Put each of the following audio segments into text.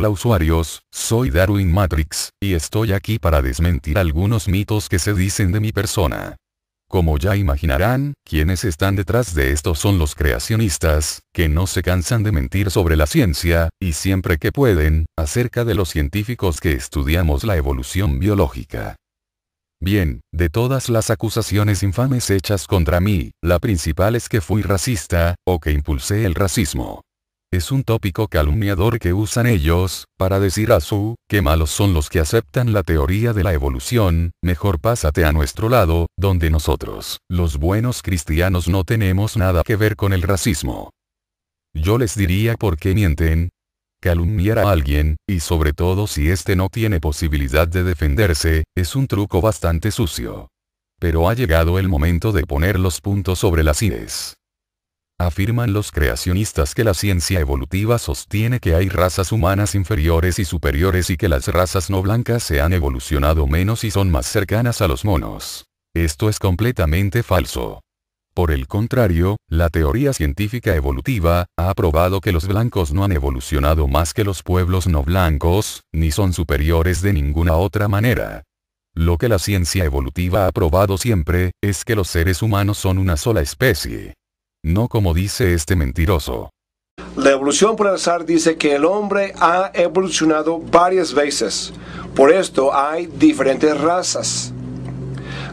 Hola usuarios, soy Darwin Matrix, y estoy aquí para desmentir algunos mitos que se dicen de mi persona. Como ya imaginarán, quienes están detrás de esto son los creacionistas, que no se cansan de mentir sobre la ciencia, y siempre que pueden, acerca de los científicos que estudiamos la evolución biológica. Bien, de todas las acusaciones infames hechas contra mí, la principal es que fui racista, o que impulsé el racismo. Es un tópico calumniador que usan ellos, para decir qué malos son los que aceptan la teoría de la evolución, mejor pásate a nuestro lado, donde nosotros, los buenos cristianos no tenemos nada que ver con el racismo. Yo les diría por qué mienten. Calumniar a alguien, y sobre todo si éste no tiene posibilidad de defenderse, es un truco bastante sucio. Pero ha llegado el momento de poner los puntos sobre las íes. Afirman los creacionistas que la ciencia evolutiva sostiene que hay razas humanas inferiores y superiores y que las razas no blancas se han evolucionado menos y son más cercanas a los monos. Esto es completamente falso. Por el contrario, la teoría científica evolutiva ha probado que los blancos no han evolucionado más que los pueblos no blancos, ni son superiores de ninguna otra manera. Lo que la ciencia evolutiva ha probado siempre, es que los seres humanos son una sola especie. No como dice este mentiroso. La evolución por el azar dice que el hombre ha evolucionado varias veces. Por esto hay diferentes razas.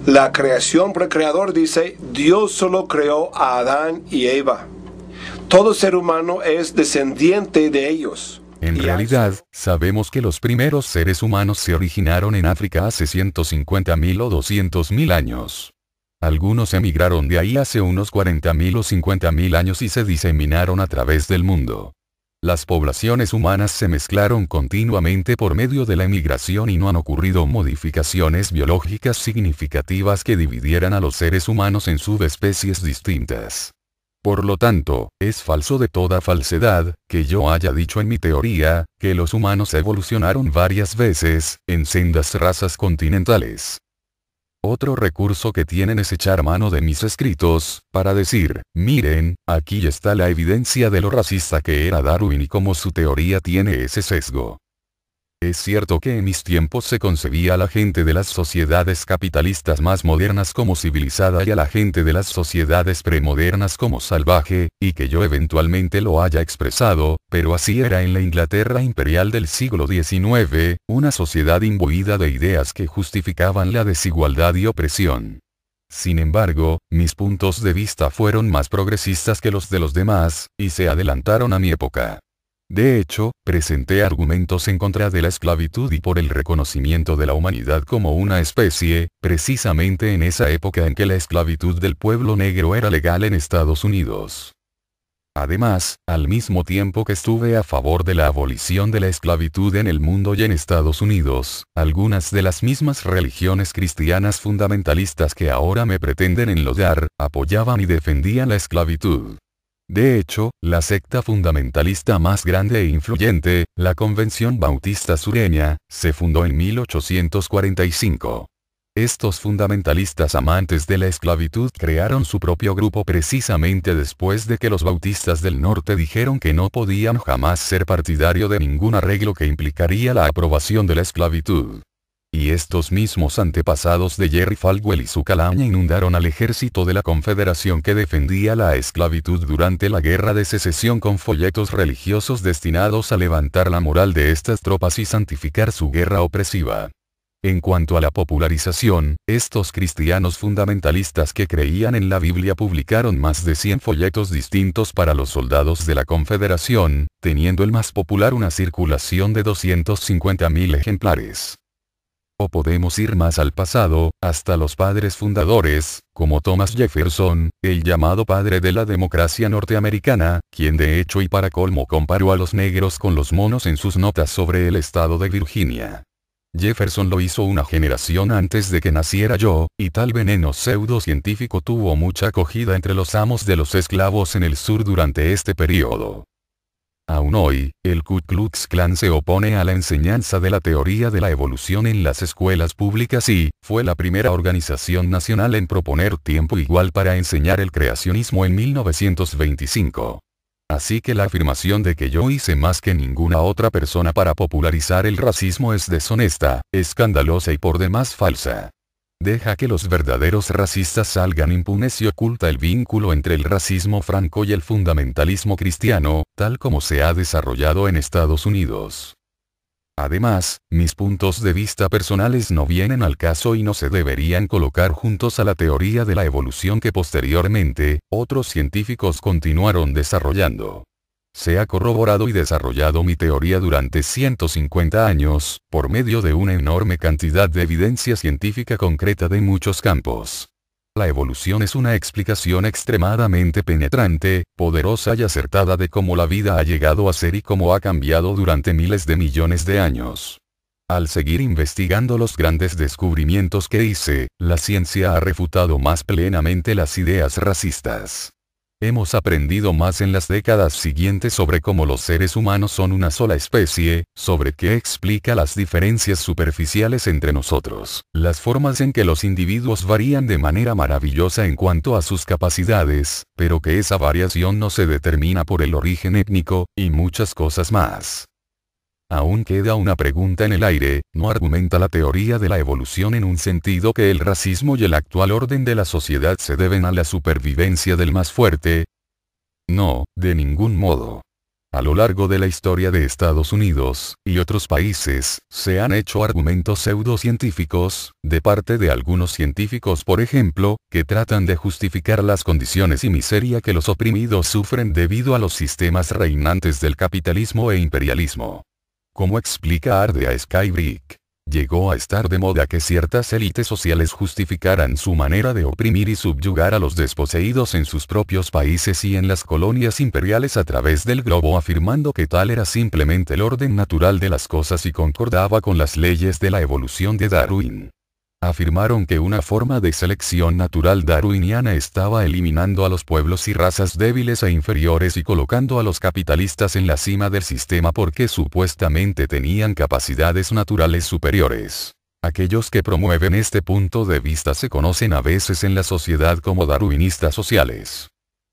La creación por el creador dice, Dios solo creó a Adán y Eva. Todo ser humano es descendiente de ellos. En realidad, sabemos que los primeros seres humanos se originaron en África hace 150.000 o 200.000 años. Algunos emigraron de ahí hace unos 40.000 o 50.000 años y se diseminaron a través del mundo. Las poblaciones humanas se mezclaron continuamente por medio de la emigración y no han ocurrido modificaciones biológicas significativas que dividieran a los seres humanos en subespecies distintas. Por lo tanto, es falso de toda falsedad, que yo haya dicho en mi teoría, que los humanos evolucionaron varias veces, en sendas razas continentales. Otro recurso que tienen es echar mano de mis escritos, para decir, miren, aquí está la evidencia de lo racista que era Darwin y cómo su teoría tiene ese sesgo. Es cierto que en mis tiempos se concebía a la gente de las sociedades capitalistas más modernas como civilizada y a la gente de las sociedades premodernas como salvaje, y que yo eventualmente lo haya expresado, pero así era en la Inglaterra imperial del siglo XIX, una sociedad imbuida de ideas que justificaban la desigualdad y opresión. Sin embargo, mis puntos de vista fueron más progresistas que los de los demás, y se adelantaron a mi época. De hecho, presenté argumentos en contra de la esclavitud y por el reconocimiento de la humanidad como una especie, precisamente en esa época en que la esclavitud del pueblo negro era legal en Estados Unidos. Además, al mismo tiempo que estuve a favor de la abolición de la esclavitud en el mundo y en Estados Unidos, algunas de las mismas religiones cristianas fundamentalistas que ahora me pretenden enlodar, apoyaban y defendían la esclavitud. De hecho, la secta fundamentalista más grande e influyente, la Convención Bautista Sureña, se fundó en 1845. Estos fundamentalistas amantes de la esclavitud crearon su propio grupo precisamente después de que los bautistas del norte dijeron que no podían jamás ser partidario de ningún arreglo que implicaría la aprobación de la esclavitud. Y estos mismos antepasados de Jerry Falwell y su calaña inundaron al ejército de la Confederación que defendía la esclavitud durante la Guerra de Secesión con folletos religiosos destinados a levantar la moral de estas tropas y santificar su guerra opresiva. En cuanto a la popularización, estos cristianos fundamentalistas que creían en la Biblia publicaron más de 100 folletos distintos para los soldados de la Confederación, teniendo el más popular una circulación de 250.000 ejemplares. O podemos ir más al pasado, hasta los padres fundadores, como Thomas Jefferson, el llamado padre de la democracia norteamericana, quien de hecho y para colmo comparó a los negros con los monos en sus notas sobre el estado de Virginia. Jefferson lo hizo una generación antes de que naciera yo, y tal veneno pseudocientífico tuvo mucha acogida entre los amos de los esclavos en el sur durante este periodo. Aún hoy, el Ku Klux Klan se opone a la enseñanza de la teoría de la evolución en las escuelas públicas y fue la primera organización nacional en proponer tiempo igual para enseñar el creacionismo en 1925. Así que la afirmación de que yo hice más que ninguna otra persona para popularizar el racismo es deshonesta, escandalosa y por demás falsa. Deja que los verdaderos racistas salgan impunes y oculta el vínculo entre el racismo franco y el fundamentalismo cristiano, tal como se ha desarrollado en Estados Unidos. Además, mis puntos de vista personales no vienen al caso y no se deberían colocar juntos a la teoría de la evolución que posteriormente, otros científicos continuaron desarrollando. Se ha corroborado y desarrollado mi teoría durante 150 años, por medio de una enorme cantidad de evidencia científica concreta de muchos campos. La evolución es una explicación extremadamente penetrante, poderosa y acertada de cómo la vida ha llegado a ser y cómo ha cambiado durante miles de millones de años. Al seguir investigando los grandes descubrimientos que hice, la ciencia ha refutado más plenamente las ideas racistas. Hemos aprendido más en las décadas siguientes sobre cómo los seres humanos son una sola especie, sobre qué explica las diferencias superficiales entre nosotros, las formas en que los individuos varían de manera maravillosa en cuanto a sus capacidades, pero que esa variación no se determina por el origen étnico, y muchas cosas más. Aún queda una pregunta en el aire, ¿no argumenta la teoría de la evolución en un sentido que el racismo y el actual orden de la sociedad se deben a la supervivencia del más fuerte? No, de ningún modo. A lo largo de la historia de Estados Unidos, y otros países, se han hecho argumentos pseudocientíficos, de parte de algunos científicos por ejemplo, que tratan de justificar las condiciones y miseria que los oprimidos sufren debido a los sistemas reinantes del capitalismo e imperialismo. Como explica Ardea Skybrick, llegó a estar de moda que ciertas élites sociales justificaran su manera de oprimir y subyugar a los desposeídos en sus propios países y en las colonias imperiales a través del globo, afirmando que tal era simplemente el orden natural de las cosas y concordaba con las leyes de la evolución de Darwin. Afirmaron que una forma de selección natural darwiniana estaba eliminando a los pueblos y razas débiles e inferiores y colocando a los capitalistas en la cima del sistema porque supuestamente tenían capacidades naturales superiores. Aquellos que promueven este punto de vista se conocen a veces en la sociedad como darwinistas sociales.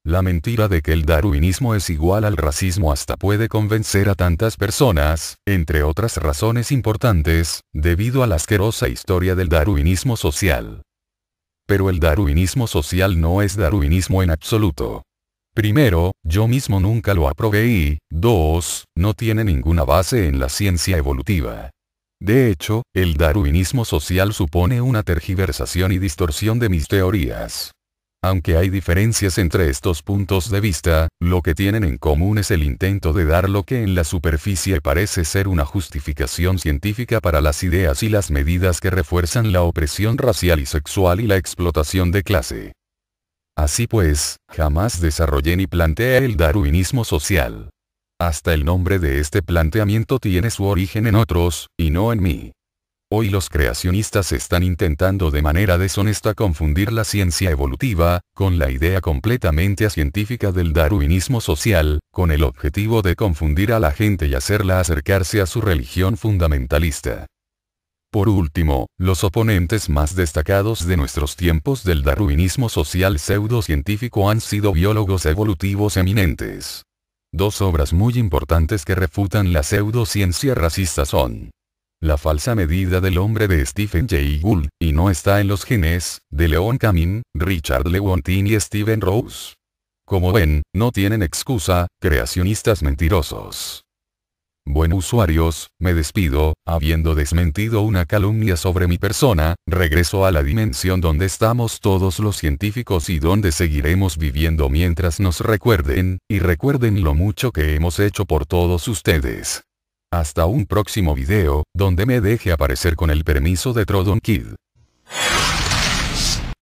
La mentira de que el darwinismo es igual al racismo hasta puede convencer a tantas personas, entre otras razones importantes, debido a la asquerosa historia del darwinismo social. Pero el darwinismo social no es darwinismo en absoluto. Primero, yo mismo nunca lo aprobé y, dos, no tiene ninguna base en la ciencia evolutiva. De hecho, el darwinismo social supone una tergiversación y distorsión de mis teorías. Aunque hay diferencias entre estos puntos de vista, lo que tienen en común es el intento de dar lo que en la superficie parece ser una justificación científica para las ideas y las medidas que refuerzan la opresión racial y sexual y la explotación de clase. Así pues, jamás desarrollé ni planteé el darwinismo social. Hasta el nombre de este planteamiento tiene su origen en otros, y no en mí. Hoy los creacionistas están intentando de manera deshonesta confundir la ciencia evolutiva, con la idea completamente acientífica del darwinismo social, con el objetivo de confundir a la gente y hacerla acercarse a su religión fundamentalista. Por último, los oponentes más destacados de nuestros tiempos del darwinismo social pseudocientífico han sido biólogos evolutivos eminentes. Dos obras muy importantes que refutan la pseudociencia racista son La falsa medida del hombre de Stephen Jay Gould, y no está en los genes, de Leon Kamin, Richard Lewontin y Stephen Rose. Como ven, no tienen excusa, creacionistas mentirosos. Bueno usuarios, me despido, habiendo desmentido una calumnia sobre mi persona, regreso a la dimensión donde estamos todos los científicos y donde seguiremos viviendo mientras nos recuerden, y recuerden lo mucho que hemos hecho por todos ustedes. Hasta un próximo video, donde me deje aparecer con el permiso de Trodon Kid.